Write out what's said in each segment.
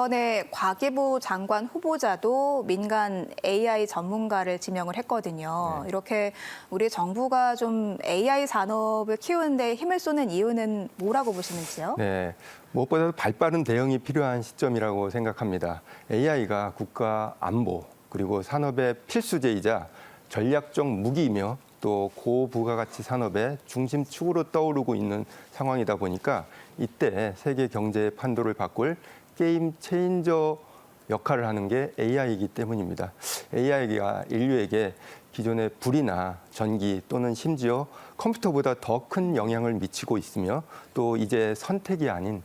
이번에 과기부 장관 후보자도 민간 AI 전문가를 지명을 했거든요. 네. 이렇게 우리 정부가 좀 AI 산업을 키우는데 힘을 쏟는 이유는 뭐라고 보시는지요? 네, 무엇보다도 발빠른 대응이 필요한 시점이라고 생각합니다. AI가 국가 안보 그리고 산업의 필수제이자 전략적 무기이며 또 고부가가치 산업의 중심축으로 떠오르고 있는 상황이다 보니까 이때 세계 경제의 판도를 바꿀 게임 체인저 역할을 하는 게 AI이기 때문입니다. AI가 인류에게 기존의 불이나 전기 또는 심지어 컴퓨터보다 더 큰 영향을 미치고 있으며 또 이제 선택이 아닌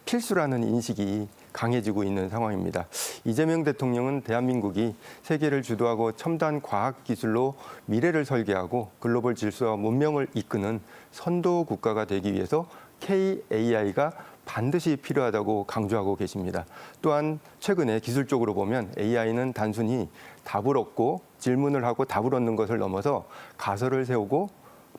필수라는 인식이 강해지고 있는 상황입니다. 이재명 대통령은 대한민국이 세계를 주도하고 첨단 과학기술로 미래를 설계하고 글로벌 질서와 문명을 이끄는 선도 국가가 되기 위해서 KAI가 반드시 필요하다고 강조하고 계십니다. 또한 최근에 기술적으로 보면 AI는 단순히 답을 얻고 질문을 하고 답을 얻는 것을 넘어서 가설을 세우고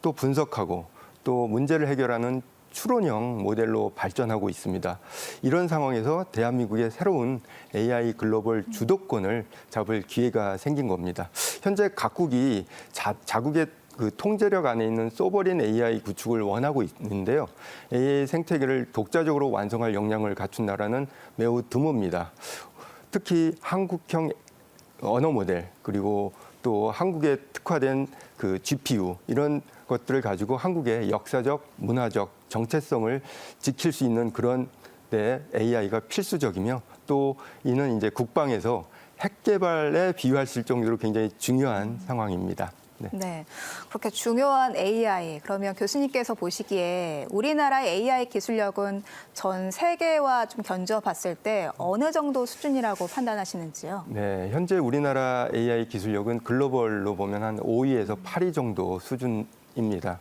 또 분석하고 또 문제를 해결하는 추론형 모델로 발전하고 있습니다. 이런 상황에서 대한민국의 새로운 AI 글로벌 주도권을 잡을 기회가 생긴 겁니다. 현재 각국이 자국의 통제력 안에 있는 소버린 AI 구축을 원하고 있는데요. AI 생태계를 독자적으로 완성할 역량을 갖춘 나라는 매우 드뭅니다. 특히 한국형 언어 모델 그리고 또 한국에 특화된 GPU 이런 것들을 가지고 한국의 역사적, 문화적 정체성을 지킬 수 있는 그런 데 AI가 필수적이며 또 이는 이제 국방에서 핵 개발에 비유할 수 있을 정도로 굉장히 중요한 상황입니다. 네, 그렇게 중요한 AI, 그러면 교수님께서 보시기에 우리나라의 AI 기술력은 전 세계와 좀 견주어 봤을 때 어느 정도 수준이라고 판단하시는지요? 네, 현재 우리나라 AI 기술력은 글로벌로 보면 한 5위에서 8위 정도 수준입니다.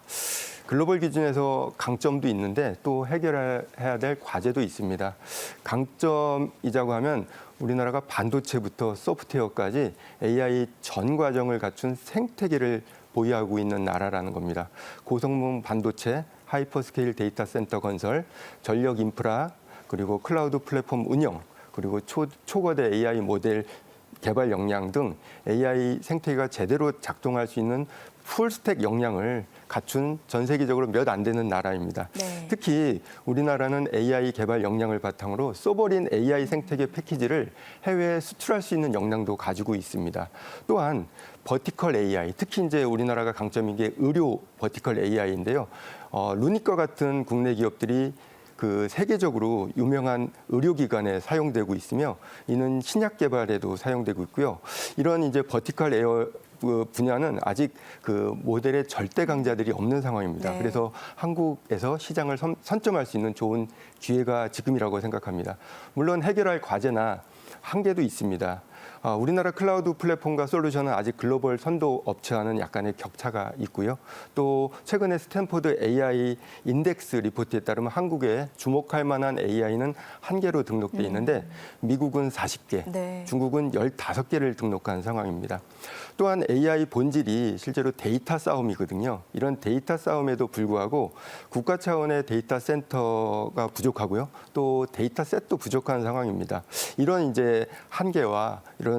글로벌 기준에서 강점도 있는데 또 해결해야 될 과제도 있습니다. 강점이자고 하면 우리나라가 반도체부터 소프트웨어까지 AI 전 과정을 갖춘 생태계를 보유하고 있는 나라라는 겁니다. 고성능 반도체, 하이퍼스케일 데이터 센터 건설, 전력 인프라, 그리고 클라우드 플랫폼 운영, 그리고 초거대 AI 모델 개발 역량 등 AI 생태계가 제대로 작동할 수 있는 풀스택 역량을 갖춘 전 세계적으로 몇 안 되는 나라입니다. 네. 특히 우리나라는 AI 개발 역량을 바탕으로 소버린 AI 생태계 패키지를 해외에 수출할 수 있는 역량도 가지고 있습니다. 또한 버티컬 AI, 특히 이제 우리나라가 강점인 게 의료 버티컬 AI인데요. 루닉과 같은 국내 기업들이 세계적으로 유명한 의료기관에 사용되고 있으며 이는 신약 개발에도 사용되고 있고요. 이런 이제 버티컬 에어 분야는 아직 모델의 절대 강자들이 없는 상황입니다. 네. 그래서 한국에서 시장을 선점할 수 있는 좋은 기회가 지금이라고 생각합니다. 물론 해결할 과제나 한계도 있습니다. 우리나라 클라우드 플랫폼과 솔루션은 아직 글로벌 선도 업체와는 약간의 격차가 있고요. 또 최근에 스탠포드 AI 인덱스 리포트에 따르면 한국에 주목할 만한 AI는 1개로 등록돼 있는데 미국은 40개, 네. 중국은 15개를 등록한 상황입니다. 또한 AI 본질이 실제로 데이터 싸움이거든요. 이런 데이터 싸움에도 불구하고 국가 차원의 데이터 센터가 부족하고요. 또 데이터 셋도 부족한 상황입니다. 이런 이제 한계와 이런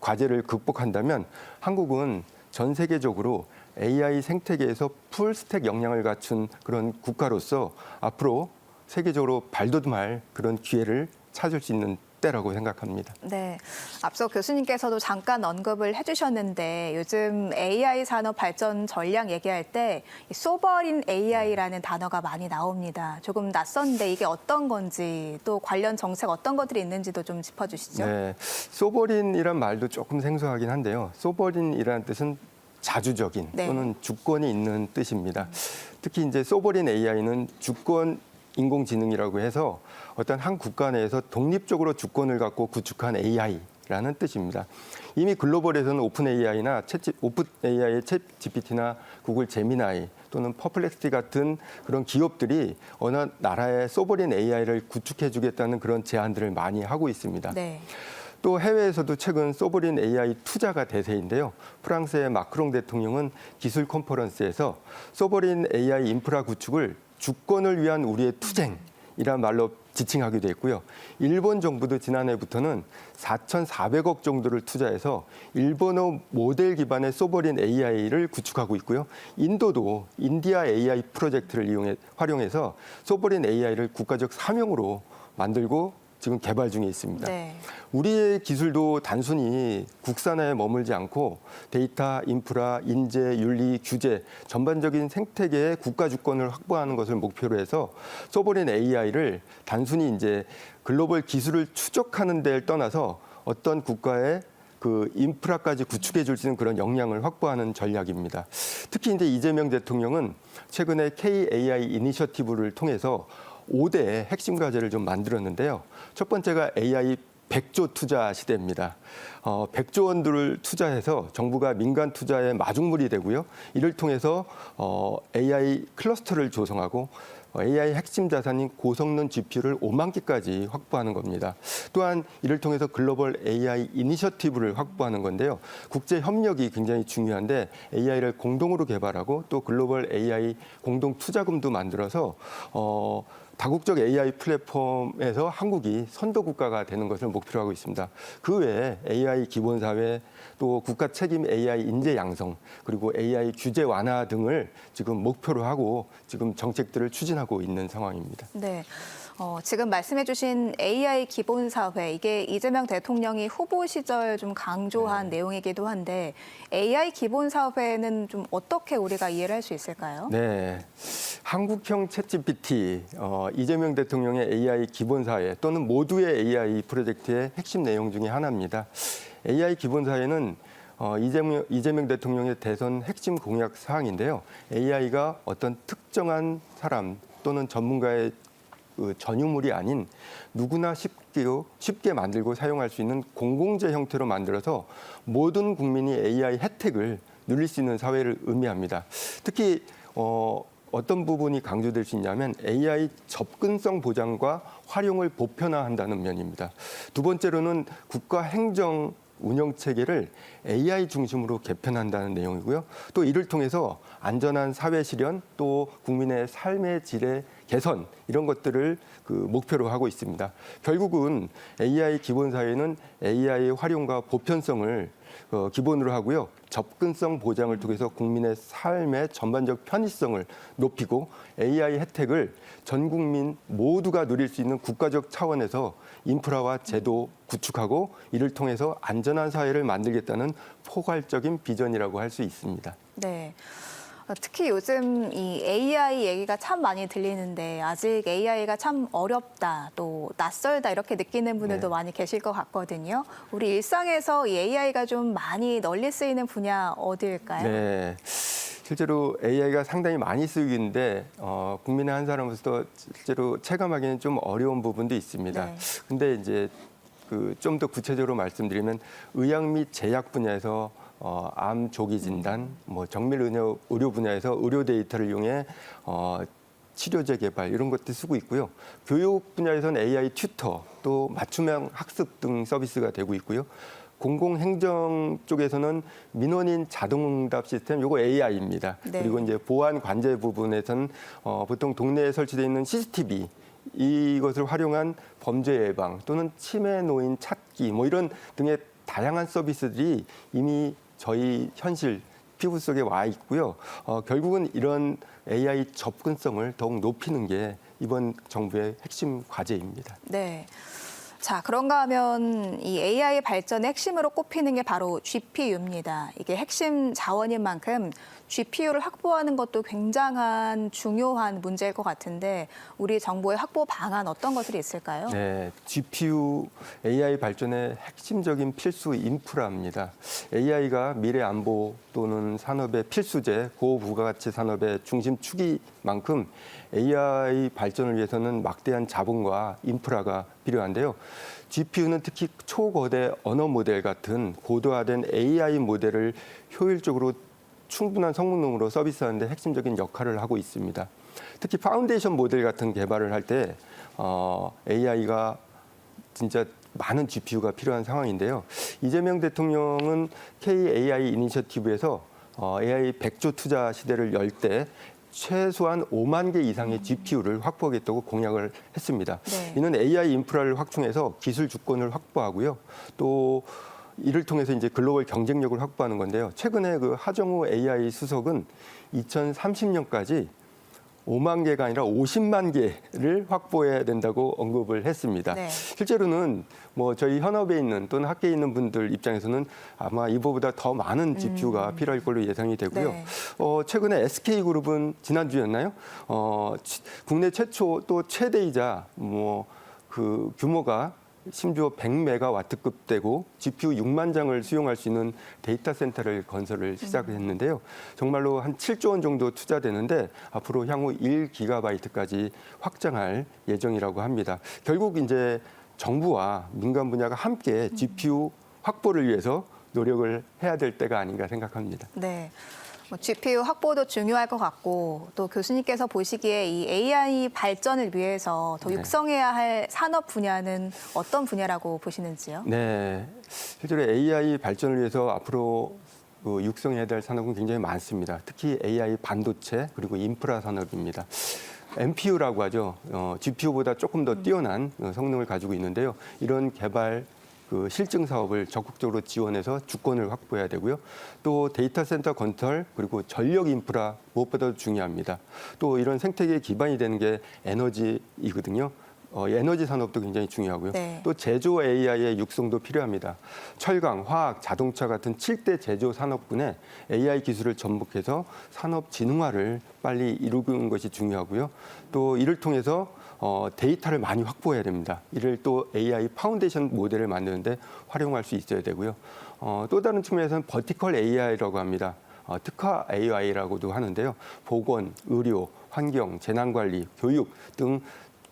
과제를 극복한다면 한국은 전 세계적으로 AI 생태계에서 풀스택 역량을 갖춘 그런 국가로서 앞으로 세계적으로 발돋움할 그런 기회를 찾을 수 있는 때라고 생각합니다. 네, 앞서 교수님께서도 잠깐 언급을 해주셨는데 요즘 AI 산업 발전 전략 얘기할 때 소버린 AI라는 단어가 많이 나옵니다. 조금 낯선데 이게 어떤 건지 또 관련 정책 어떤 것들이 있는지도 좀 짚어주시죠. 네, 소버린이란 말도 조금 생소하긴 한데요. 소버린이라는 뜻은 자주적인 네. 또는 주권이 있는 뜻입니다. 특히 이제 소버린 AI는 주권 인공지능이라고 해서 어떤 한 국가 내에서 독립적으로 주권을 갖고 구축한 AI라는 뜻입니다. 이미 글로벌에서는 오픈 AI의 챗 GPT나 구글 제미나이 또는 퍼플렉시티 같은 그런 기업들이 어느 나라의 소버린 AI를 구축해주겠다는 그런 제안들을 많이 하고 있습니다. 네. 또 해외에서도 최근 소버린 AI 투자가 대세인데요. 프랑스의 마크롱 대통령은 기술 컨퍼런스에서 소버린 AI 인프라 구축을 주권을 위한 우리의 투쟁 이란 말로 지칭하기도 했고요. 일본 정부도 지난해부터는 4,400억 정도를 투자해서 일본어 모델 기반의 소버린 AI를 구축하고 있고요. 인도도 인디아 AI 프로젝트를 활용해서 소버린 AI를 국가적 사명으로 만들고 지금 개발 중에 있습니다. 네. 우리의 기술도 단순히 국산화에 머물지 않고 데이터, 인프라, 인재, 윤리, 규제 전반적인 생태계의 국가 주권을 확보하는 것을 목표로 해서 소버린 AI를 단순히 이제 글로벌 기술을 추적하는 데를 떠나서 어떤 국가의 그 인프라까지 구축해 줄 수 있는 그런 역량을 확보하는 전략입니다. 특히 이제 이재명 대통령은 최근에 KAI 이니셔티브를 통해서 5대 핵심 과제를 좀 만들었는데요. 첫 번째가 AI 100조 투자 시대입니다. 100조 원들을 투자해서 정부가 민간 투자에 마중물이 되고요. 이를 통해서 AI 클러스터를 조성하고 AI 핵심 자산인 고성능 GPU를 5만 개까지 확보하는 겁니다. 또한 이를 통해서 글로벌 AI 이니셔티브를 확보하는 건데요. 국제 협력이 굉장히 중요한데 AI를 공동으로 개발하고 또 글로벌 AI 공동 투자금도 만들어서 다국적 AI 플랫폼에서 한국이 선도 국가가 되는 것을 목표로 하고 있습니다. 그 외에 AI 기본사회 또 국가 책임 AI 인재 양성 그리고 AI 규제 완화 등을 지금 목표로 하고 지금 정책들을 추진하고 있는 상황입니다. 네. 지금 말씀해주신 AI 기본사회, 이게 이재명 대통령이 후보 시절 좀 강조한 내용이기도 한데 AI 기본사회는 좀 어떻게 우리가 이해를 할 수 있을까요? 네. 한국형 챗GPT, 이재명 대통령의 AI 기본사회 또는 모두의 AI 프로젝트의 핵심 내용 중에 하나입니다. AI 기본사회는 이재명 대통령의 대선 핵심 공약 사항인데요. AI가 어떤 특정한 사람 또는 전문가의 그 전유물이 아닌 누구나 쉽게 만들고 사용할 수 있는 공공재 형태로 만들어서 모든 국민이 AI 혜택을 누릴 수 있는 사회를 의미합니다. 특히 어떤 부분이 강조될 수 있냐면 AI 접근성 보장과 활용을 보편화한다는 면입니다. 두 번째로는 국가 행정 운영 체계를 AI 중심으로 개편한다는 내용이고요. 또 이를 통해서 안전한 사회 실현 또 국민의 삶의 질의 개선 이런 것들을 그 목표로 하고 있습니다. 결국은 AI 기본 사회는 AI 활용과 보편성을 기본으로 하고요. 접근성 보장을 통해서 국민의 삶의 전반적 편의성을 높이고 AI 혜택을 전 국민 모두가 누릴 수 있는 국가적 차원에서 인프라와 제도 구축하고 이를 통해서 안전한 사회를 만들겠다는 포괄적인 비전이라고 할 수 있습니다. 네. 특히 요즘 이 AI 얘기가 참 많이 들리는데 아직 AI가 참 어렵다, 또 낯설다 이렇게 느끼는 분들도 많이 계실 것 같거든요. 우리 일상에서 이 AI가 좀 많이 널리 쓰이는 분야 어디일까요? 네. 실제로 AI가 상당히 많이 쓰이는데 국민의 한 사람으로서 실제로 체감하기는 좀 어려운 부분도 있습니다. 네. 근데 이제 좀 더 구체적으로 말씀드리면 의학 및 제약 분야에서 암 조기 진단, 정밀 의료 분야에서 의료 데이터를 이용해 치료제 개발 이런 것들 쓰고 있고요. 교육 분야에서는 AI 튜터, 또 맞춤형 학습 등 서비스가 되고 있고요. 공공행정 쪽에서는 민원인 자동응답 시스템, 요거 AI입니다. 네. 그리고 이제 보안 관제 부분에서는 보통 동네에 설치되어 있는 CCTV 이것을 활용한 범죄 예방 또는 치매 노인 찾기 이런 등의 다양한 서비스들이 이미 저희 현실 피부 속에 와 있고요. 결국은 이런 AI 접근성을 더욱 높이는 게 이번 정부의 핵심 과제입니다. 네. 자, 그런가 하면 이 AI 발전의 핵심으로 꼽히는 게 바로 GPU입니다. 이게 핵심 자원인 만큼 GPU를 확보하는 것도 굉장한 중요한 문제일 것 같은데 우리 정부의 확보 방안 어떤 것들이 있을까요? 네, GPU AI 발전의 핵심적인 필수 인프라입니다. AI가 미래 안보 또는 산업의 필수제, 고부가가치 산업의 중심축인 만큼 AI 발전을 위해서는 막대한 자본과 인프라가 필요한데요. GPU는 특히 초거대 언어 모델 같은 고도화된 AI 모델을 효율적으로 충분한 성능으로 서비스하는 데 핵심적인 역할을 하고 있습니다. 특히 파운데이션 모델 같은 개발을 할 때 AI가 진짜 많은 GPU가 필요한 상황인데요. 이재명 대통령은 KAI 이니셔티브에서 AI 100조 투자 시대를 열 때 최소한 5만 개 이상의 GPU를 확보하겠다고 공약을 했습니다. 네. 이는 AI 인프라를 확충해서 기술 주권을 확보하고요. 또 이를 통해서 이제 글로벌 경쟁력을 확보하는 건데요. 최근에 그 하정우 AI 수석은 2030년까지 5만 개가 아니라 50만 개를 확보해야 된다고 언급을 했습니다. 네. 실제로는 뭐 저희 현업에 있는 또는 학계에 있는 분들 입장에서는 아마 이보다 더 많은 GPU가 필요할 걸로 예상이 되고요. 네. 최근에 SK그룹은 지난주였나요? 국내 최초 또 최대이자 그 규모가 심지어 100메가와트급 되고 GPU 6만 장을 수용할 수 있는 데이터 센터를 건설을 시작했는데요. 정말로 한 7조 원 정도 투자되는데 앞으로 향후 1기가바이트까지 확장할 예정이라고 합니다. 결국 이제 정부와 민간 분야가 함께 GPU 확보를 위해서 노력을 해야 될 때가 아닌가 생각합니다. 네. GPU 확보도 중요할 것 같고 또 교수님께서 보시기에 이 AI 발전을 위해서 더 네. 육성해야 할 산업 분야는 어떤 분야라고 보시는지요? 네, 실제로 AI 발전을 위해서 앞으로 육성해야 될 산업은 굉장히 많습니다. 특히 AI 반도체 그리고 인프라 산업입니다. NPU라고 하죠. GPU보다 조금 더 뛰어난 성능을 가지고 있는데요. 이런 개발 실증 사업을 적극적으로 지원해서 주권을 확보해야 되고요. 또 데이터 센터 건설 그리고 전력 인프라 무엇보다도 중요합니다. 또 이런 생태계의 기반이 되는 게 에너지이거든요. 에너지 산업도 굉장히 중요하고요. 네. 또 제조 AI의 육성도 필요합니다. 철강, 화학, 자동차 같은 7대 제조 산업군에 AI 기술을 접목해서 산업 진흥화를 빨리 이루는 것이 중요하고요. 또 이를 통해서 데이터를 많이 확보해야 됩니다. 이를 또 AI 파운데이션 모델을 만드는데 활용할 수 있어야 되고요. 또 다른 측면에서는 버티컬 AI라고 합니다. 특화 AI라고도 하는데요. 보건, 의료, 환경, 재난관리, 교육 등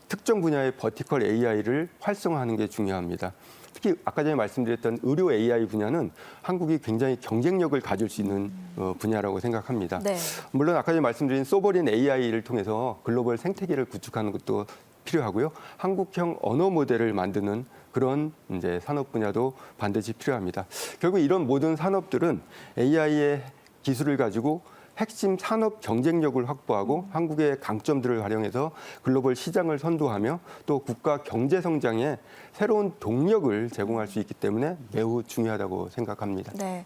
특정 분야의 버티컬 AI를 활성화하는 게 중요합니다. 특히 아까 전에 말씀드렸던 의료 AI 분야는 한국이 굉장히 경쟁력을 가질 수 있는 분야라고 생각합니다. 네. 물론 아까 전에 말씀드린 소버린 AI를 통해서 글로벌 생태계를 구축하는 것도 필요하고요. 한국형 언어 모델을 만드는 그런 이제 산업 분야도 반드시 필요합니다. 결국 이런 모든 산업들은 AI의 기술을 가지고 핵심 산업 경쟁력을 확보하고 한국의 강점들을 활용해서 글로벌 시장을 선도하며 또 국가 경제 성장에 새로운 동력을 제공할 수 있기 때문에 매우 중요하다고 생각합니다. 네.